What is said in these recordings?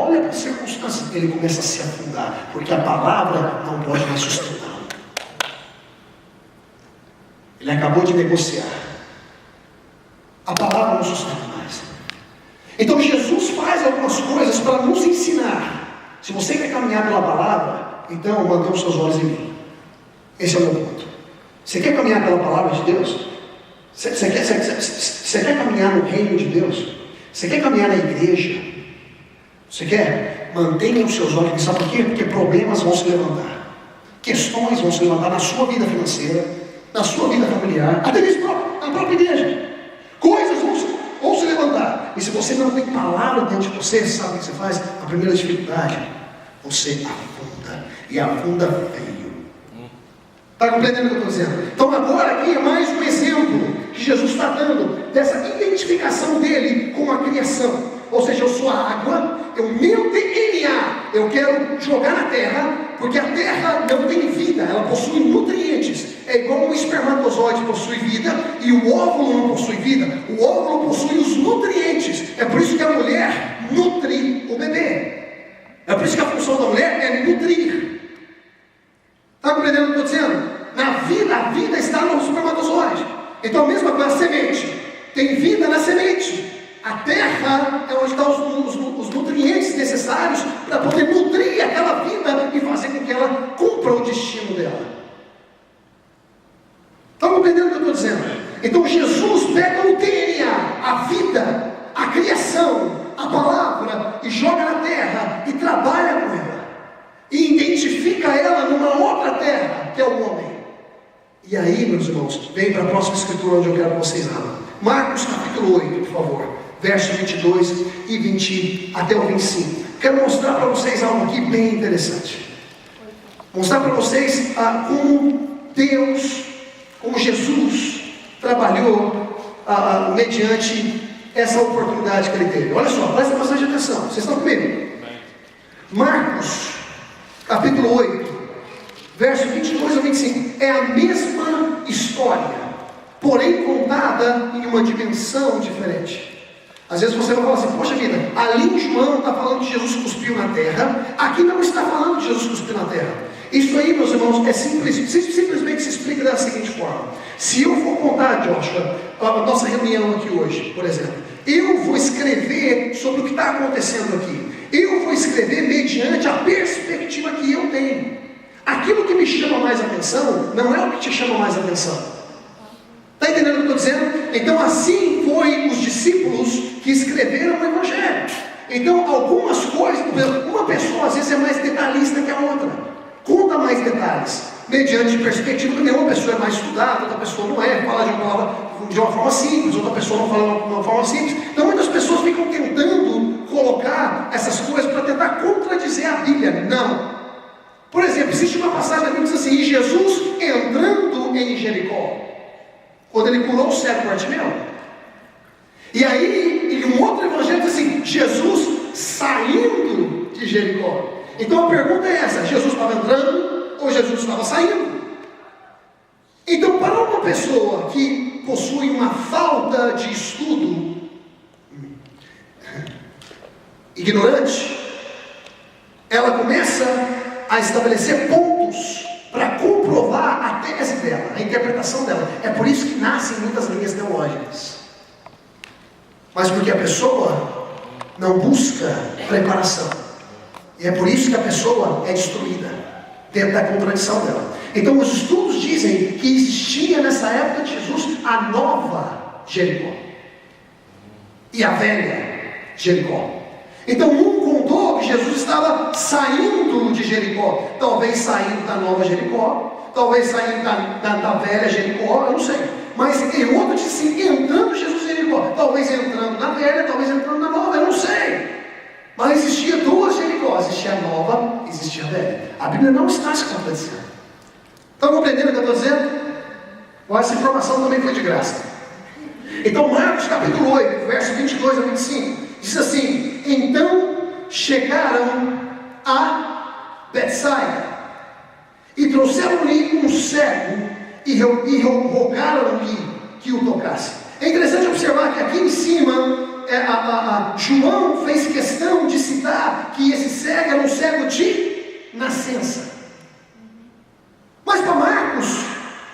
olha para as circunstâncias dele e começa a se afundar, porque a palavra não pode mais sustentá-lo. Ele acabou de negociar. A palavra não sustenta mais. Então Jesus faz algumas coisas para nos ensinar. Se você quer caminhar pela palavra, então mantenha os seus olhos em mim. Esse é o meu ponto. Você quer caminhar pela palavra de Deus? Você quer caminhar no reino de Deus? Você quer caminhar na igreja? Você quer? Mantenha os seus olhos. Sabe por quê? Porque problemas vão se levantar. Questões vão se levantar na sua vida financeira, na sua vida familiar, até mesmo na própria igreja. Coisas vão se levantar. E se você não tem palavra dentro de você, sabe o que você faz? A primeira dificuldade, você afunda. E afunda feio. Está compreendendo o que eu estou dizendo? Então agora aqui é mais um exemplo que Jesus está dando dessa identificação dele com a criação. Ou seja, eu sou a água, o meu DNA eu quero jogar na terra, porque a terra não tem vida, ela possui nutrientes. É igual um espermatozoide possui vida e o óvulo não possui vida. O óvulo possui os nutrientes. É por isso que a mulher nutre o bebê. É por isso que a função da mulher é nutrir. Está compreendendo o que eu estou dizendo? A vida está no espermatozoide. Então a mesma coisa, a semente. Tem vida na semente. A terra é onde estão os nutrientes necessários para poder nutrir aquela vida e fazer com que ela cumpra o destino dela. Estão compreendendo o que eu estou dizendo? Então Jesus pega o DNA, a vida, a criação, a palavra e joga na terra e trabalha com ela. E identifica ela numa outra terra, que é o homem. E aí, meus irmãos, vem para a próxima escritura onde eu quero que vocês abram. Marcos capítulo 8, por favor. Versos 22 e 20 até o 25. Quero mostrar para vocês algo aqui bem interessante. Mostrar para vocês como Deus, como Jesus trabalhou mediante essa oportunidade que ele teve. Olha só, presta bastante atenção. Vocês estão comigo? Marcos capítulo 8, verso 22 a 25. É a mesma história, porém contada em uma dimensão diferente. Às vezes você vai falar assim: poxa vida, ali em João está falando que Jesus cuspiu na terra, aqui não está falando que Jesus cuspiu na terra. Isso aí, meus irmãos, é simplesmente se explica da seguinte forma. Se eu for contar, Joshua, a nossa reunião aqui hoje, por exemplo, eu vou escrever sobre o que está acontecendo aqui. Eu vou escrever mediante a perspectiva que eu tenho. Aquilo que me chama mais atenção não é o que te chama mais atenção. Está entendendo o que eu estou dizendo? Então assim foi os discípulos que escreveram o Evangelho. Então algumas coisas, uma pessoa às vezes é mais detalhista que a outra, conta mais detalhes, mediante perspectiva, porque uma pessoa é mais estudada, outra pessoa não é, fala de uma forma simples, outra pessoa não fala de uma forma simples. Então muitas pessoas ficam tentando colocar essas coisas para tentar contradizer a Bíblia. Não. Por exemplo, existe uma passagem da Bíblia que diz assim: e Jesus entrando em Jericó, quando ele curou o cego Bartimeu. E aí, em um outro evangelho diz assim: Jesus saindo de Jericó. Então a pergunta é essa: Jesus estava entrando ou Jesus estava saindo? Então, para uma pessoa que possui uma falta de estudo, ignorante, ela começa a estabelecer pontos para comprovar a tese dela, a interpretação dela. É por isso que nascem muitas linhas teológicas. Mas porque a pessoa não busca preparação. E é por isso que a pessoa é destruída dentro da contradição dela. Então os estudos dizem que existia nessa época de Jesus a nova Jericó e a velha Jericó. Então um contou que Jesus estava saindo de Jericó, talvez saindo da nova Jericó, talvez saindo da velha Jericó, eu não sei. Mas em outro disse assim: entrando Jesus em Jericó, talvez entrando na velha, talvez entrando na nova, eu não sei. Mas existia duas Jericó, existia a nova, existia a velha. A Bíblia não está se contradizendo. Estão compreendendo o que eu estou dizendo? Mas essa informação também foi de graça. Então Marcos capítulo 8, verso 22 a 25, diz assim: então chegaram a Betsaida e trouxeram-lhe um cego e rogaram-lhe que o tocasse. É interessante observar que aqui em cima João fez questão de citar que nascença. Mas para Marcos,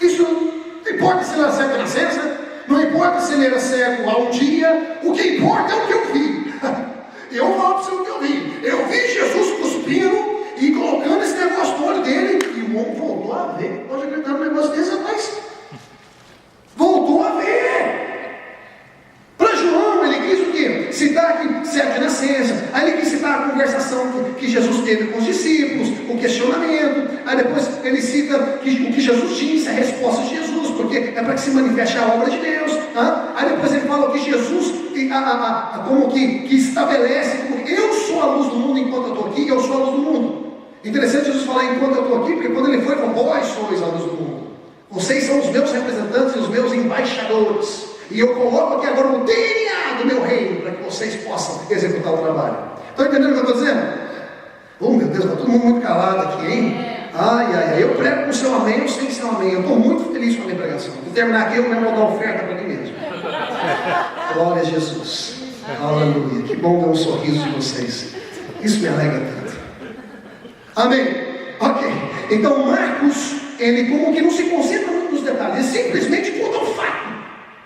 isso não importa se ele era cego de nascença, não importa se ele era cego há um dia, o que importa é o que eu vi. Eu falo para você o que eu vi. Eu vi Jesus cuspindo e colocando esse negócio no olho dele, e o homem voltou a ver. Pode acreditar num negócio desse, rapaz? Voltou a ver. Para João, ele quis o quê? Citar aqui cego de nascença. Aí ele quis citar a conversação que Jesus teve com os discípulos, o questionamento. Aí depois ele cita o que Jesus disse, a resposta de Jesus, porque é para que se manifeste a obra de Deus. Aí depois ele fala que Jesus, como que estabelece, como que eu sou a luz do mundo enquanto eu estou aqui, eu sou a luz do mundo. Interessante Jesus falar enquanto eu estou aqui, porque quando ele foi, ele falou: vós sois a luz do mundo. Vocês são os meus representantes e os meus embaixadores. E eu coloco aqui agora o DNA do meu reino, para que vocês possam executar o trabalho. Estão entendendo o que eu estou dizendo? Oh meu Deus, está todo mundo muito calado aqui, hein? Ai, eu prego com o seu amém ou sem seu amém. Eu estou muito feliz com a minha pregação. Vou terminar aqui, eu mesmo vou dar oferta para mim mesmo. Glória a Jesus. Aleluia. Que bom ver um sorriso de vocês. Isso me alegra tanto. Amém. Ok. Então Marcos, ele como que não se concentra muito nos detalhes, ele simplesmente conta um fato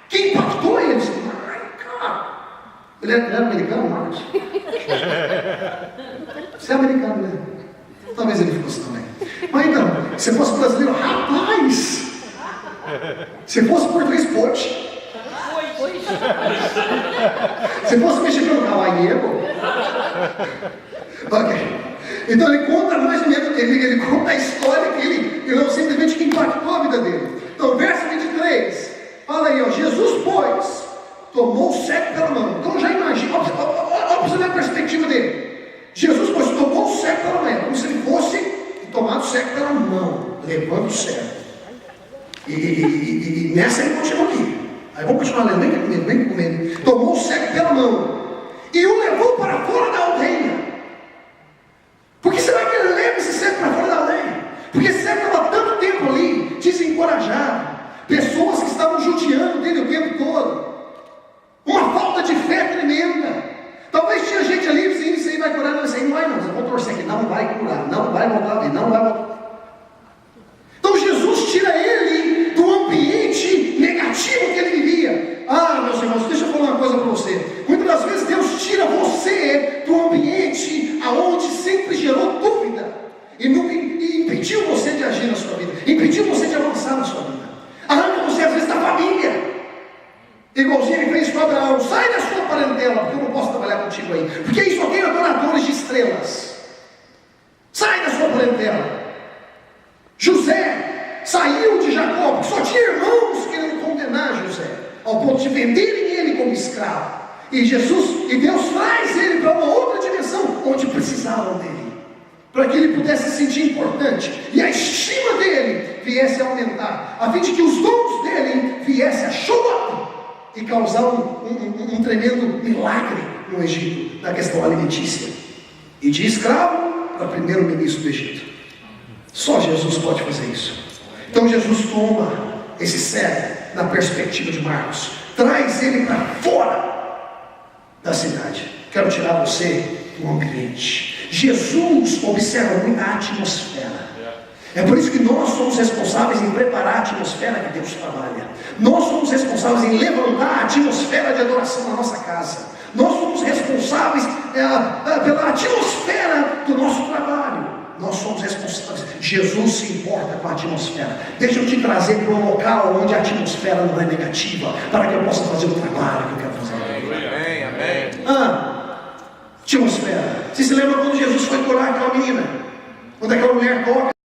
que impactou ele. Ai, cara. Ele era americano, Marcos? Você é americano, né? Talvez ele fosse também. Mas então, se fosse brasileiro, rapaz! Se fosse português, pode. Se fosse mexicano, caballero. Ok. Então ele conta mais ou menos, ele conta a história que ele não simplesmente que impactou a vida dele. Então, verso 23, fala aí, ó, Jesus, pois, tomou o cego pela mão. Então já imagina, olha para você ver a perspectiva dele. Jesus, pois, tomou o cego pela mão, como se ele fosse tomado o cego pela mão, levando o cego. E nessa ele continua aqui. Aí vamos continuar lendo, vem comigo. Tomou o cego pela mão e o levou para fora da aldeia. Por que será que ele leva esse cego para fora da aldeia? Porque esse cego estava tanto tempo ali, desencorajado. Pessoas que estavam judiando dele o tempo todo. Uma falta de fé tremenda. Talvez tinha gente ali dizendo: isso aí vai curar, não, isso aí não vai não. Eu vou torcer aqui, não vai curar, não vai voltar a ver, não vai voltar. Então Jesus tira ele do ambiente negativo que ele vivia. Meus irmãos, deixa eu falar uma coisa para você. Muitas das vezes Deus tira você do ambiente aonde sempre gerou dúvida e impediu você de agir na sua vida, impediu você de avançar na sua vida. Arranca você às vezes da família, igualzinho ele fez com Abraão. Sai da sua parentela, porque eu não posso trabalhar contigo aí, porque aí só tem adoradores de estrelas. Sai da sua parentela. José saiu de Jacó, porque só tinha irmãos querendo condenar José, ao ponto de venderem ele como escravo. E Deus traz ele para uma outra dimensão, onde precisavam dele, para que ele pudesse se sentir importante, e a estima dele viesse a aumentar, a fim de que os dons dele viessem a show up e causar um tremendo milagre no Egito, na questão alimentícia, e de escravo para primeiro-ministro do Egito. Só Jesus pode fazer isso. Então Jesus toma esse cego na perspectiva de Marcos, traz ele para fora da cidade. Quero tirar você do ambiente. Jesus observa muito a atmosfera. É por isso que nós somos responsáveis em preparar a atmosfera que Deus trabalha. Nós somos responsáveis em levantar a atmosfera de adoração na nossa casa. Nós somos responsáveis pela atmosfera do nosso trabalho. Nós somos responsáveis. Jesus se importa com a atmosfera. Deixa eu te trazer para um local onde a atmosfera não é negativa, para que eu possa fazer o trabalho que eu quero fazer. Amém, amém. Atmosfera. Você se lembra quando Jesus foi curar aquela menina? Quando aquela mulher toca